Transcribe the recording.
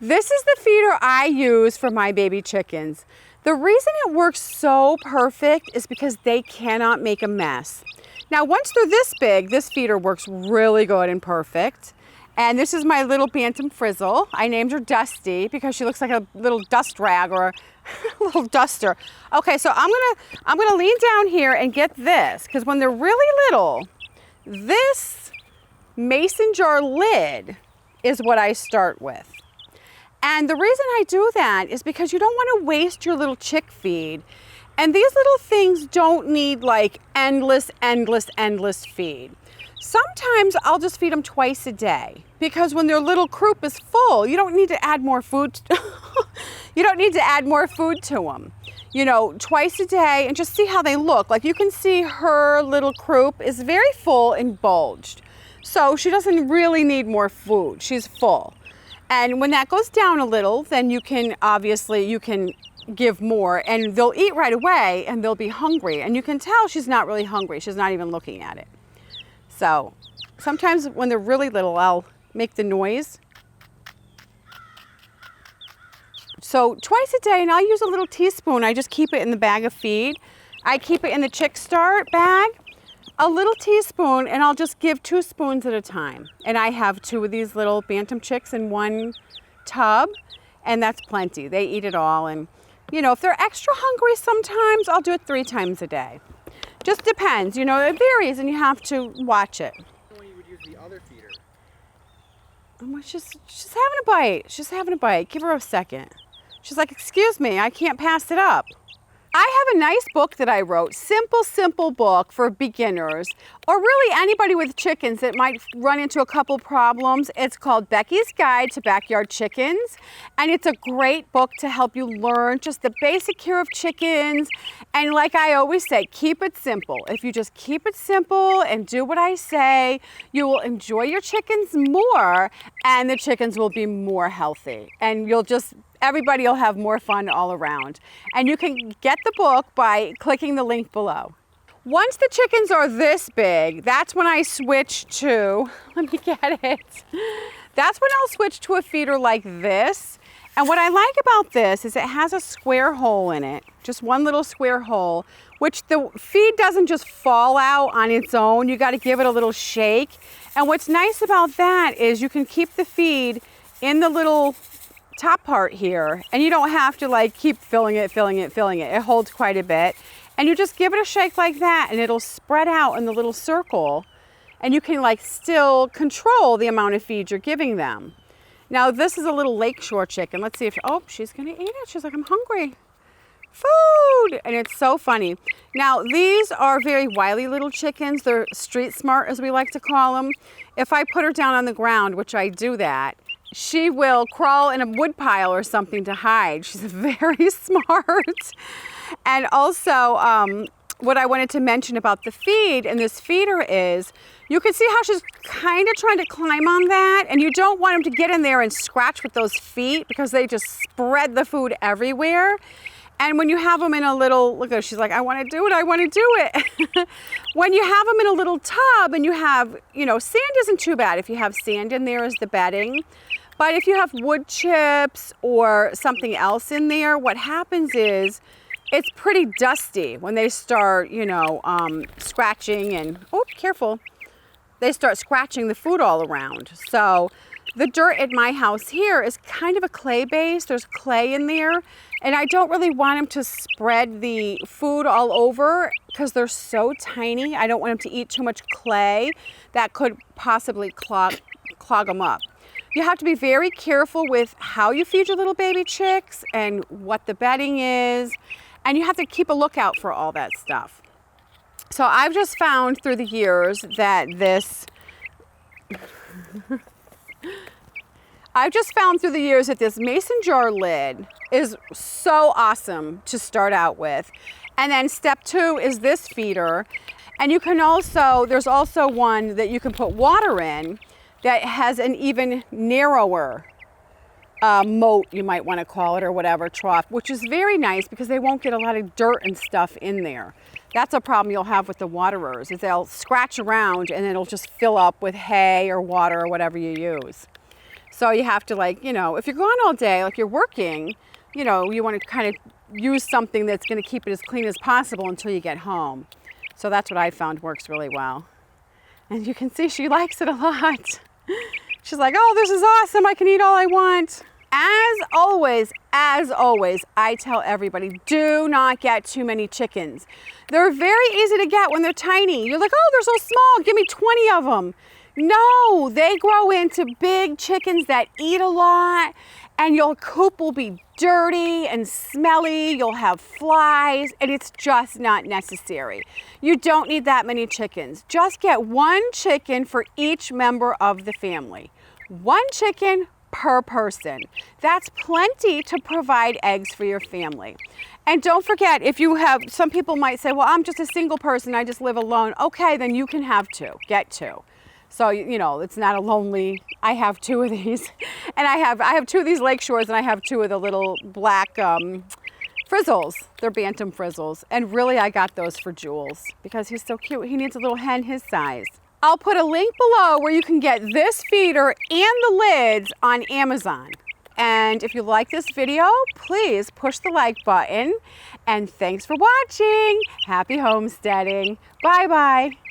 This is the feeder I use for my baby chickens. The reason it works so perfect is because they cannot make a mess. Now, once they're this big, this feeder works really good and perfect. And this is my little bantam frizzle. I named her Dusty because she looks like a little dust rag or a little duster. Okay, so I'm gonna lean down here and get this, because when they're really little, this mason jar lid is what I start with. And the reason I do that is because you don't want to waste your little chick feed. And these little things don't need like endless feed. Sometimes I'll just feed them twice a day, because when their little croup is full, you don't need to add more food. You don't need to add more food to them. You know, twice a day, and just see how they look. Like you can see her little croup is very full and bulged. So she doesn't really need more food. She's full. And when that goes down a little, then you can give more, and they'll eat right away and they'll be hungry. And you can tell she's not really hungry. She's not even looking at it. So sometimes when they're really little, I'll make the noise. So twice a day, and I'll use a little teaspoon. I just keep it in the bag of feed. I keep it in the Chick Start bag, a little teaspoon, and I'll just give 2 spoons at a time. And I have 2 of these little bantam chicks in one tub, and that's plenty. They eat it all. And you know, if they're extra hungry sometimes, I'll do it 3 times a day. Just depends, you know, it varies and you have to watch it. When you would use the other feeder. She's having a bite. She's having a bite. Give her a second. She's like, excuse me, I can't pass it up. I have a nice book that I wrote, simple book for beginners, or really anybody with chickens that might run into a couple problems. It's called Becky's Guide to Backyard Chickens, and it's a great book to help you learn just the basic care of chickens. And like I always say, keep it simple. If you just keep it simple and do what I say, you will enjoy your chickens more, and the chickens will be more healthy, and everybody will have more fun all around. And you can get the book by clicking the link below. Once the chickens are this big, that's when I switch to, let me get it. That's when I'll switch to a feeder like this. And what I like about this is it has a square hole in it, just one little square hole, which the feed doesn't just fall out on its own. You got to give it a little shake. And what's nice about that is you can keep the feed in the little top part here, and you don't have to like keep filling it. It holds quite a bit, and you just give it a shake like that, and it'll spread out in the little circle, and you can like still control the amount of feed you're giving them. Now this is a little lakeshore chicken. Let's see if, oh, she's gonna eat it. She's like, I'm hungry. Food! And it's so funny. Now these are very wily little chickens. They're street smart, as we like to call them. If I put her down on the ground, which I do that, she will crawl in a wood pile or something to hide. She's very smart. And also, what I wanted to mention about the feed and this feeder is, you can see how she's kind of trying to climb on that, and you don't want them to get in there and scratch with those feet because they just spread the food everywhere. And when you have them in a little, look at her, she's like, I want to do it, I want to do it. When you have them in a little tub and you have, you know, sand isn't too bad if you have sand in there as the bedding. But if you have wood chips or something else in there, what happens is it's pretty dusty when they start, you know, scratching and, oh, careful. They start scratching the food all around. So the dirt at my house here is kind of a clay base. There's clay in there. And I don't really want them to spread the food all over because they're so tiny. I don't want them to eat too much clay. That could possibly clog them up. You have to be very careful with how you feed your little baby chicks and what the bedding is. And you have to keep a lookout for all that stuff. So I've just found through the years that this mason jar lid is so awesome to start out with. And then step 2 is this feeder. And you can also, there's also one that you can put water in that has an even narrower moat, you might want to call it, or whatever, trough, which is very nice because they won't get a lot of dirt and stuff in there. That's a problem you'll have with the waterers, is they'll scratch around and it'll just fill up with hay or water or whatever you use. So you have to, like, you know, if you're gone all day, like you're working, you know, you want to kind of use something that's going to keep it as clean as possible until you get home. So that's what I found works really well. And you can see she likes it a lot. She's like, oh, this is awesome. I can eat all I want. As always, I tell everybody, do not get too many chickens. They're very easy to get when they're tiny. You're like, oh, they're so small. Give me 20 of them. No, they grow into big chickens that eat a lot, and your coop will be dirty and smelly. You'll have flies, and it's just not necessary. You don't need that many chickens. Just get one chicken for each member of the family. One chicken per person. That's plenty to provide eggs for your family. And don't forget, if you have, some people might say, well, I'm just a single person, I just live alone. Okay, then you can have two, get two. So, you know, it's not a lonely, I have two of these. And I have two of these Lake Shores, and I have two of the little black frizzles. They're bantam frizzles. And really, I got those for Jules because he's so cute. He needs a little hen his size. I'll put a link below where you can get this feeder and the lids on Amazon. And if you like this video, please push the like button. And thanks for watching. Happy homesteading. Bye-bye.